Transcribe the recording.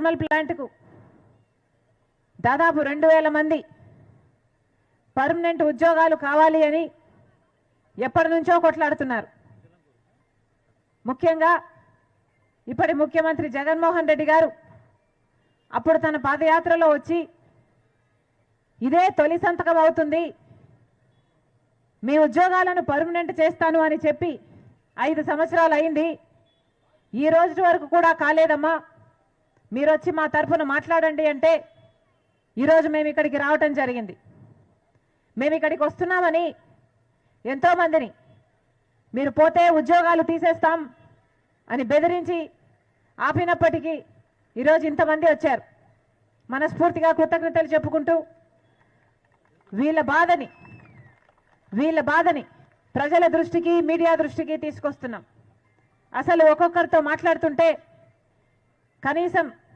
Thermal ప్లాంట్కు దాదాపు 2000 మంది permanent ఉద్యోగాలు కావాలి అని ఎప్పటి నుంచో కొట్లాడుతున్నారు. ముఖ్యంగా ఇప్పటి ముఖ్యమంత్రి జగన్మోహన్ రెడ్డి గారు అప్పుడు తన పాదయాత్రలో వచ్చి ఇదే తొలి సంతకం అవుతుంది, మీ ఉద్యోగాలను పర్మనెంట్ చేస్తాను అని చెప్పి 5 సంవత్సరాలు అయింది, ఈ రోజు వరకు కూడా కాలేదమ్మా, మీరు వచ్చి మా తరఫున మాట్లాడండి అంటే ఈరోజు మేము ఇక్కడికి రావటం జరిగింది. మేము ఇక్కడికి వస్తున్నామని ఎంతోమందిని మీరు పోతే ఉద్యోగాలు తీసేస్తాం అని బెదిరించి ఆపినప్పటికీ ఈరోజు ఇంతమంది వచ్చారు. మనస్ఫూర్తిగా కృతజ్ఞతలు చెప్పుకుంటూ వీళ్ళ బాధని ప్రజల దృష్టికి మీడియా దృష్టికి తీసుకొస్తున్నాం. అసలు ఒక్కొక్కరితో మాట్లాడుతుంటే కనీసం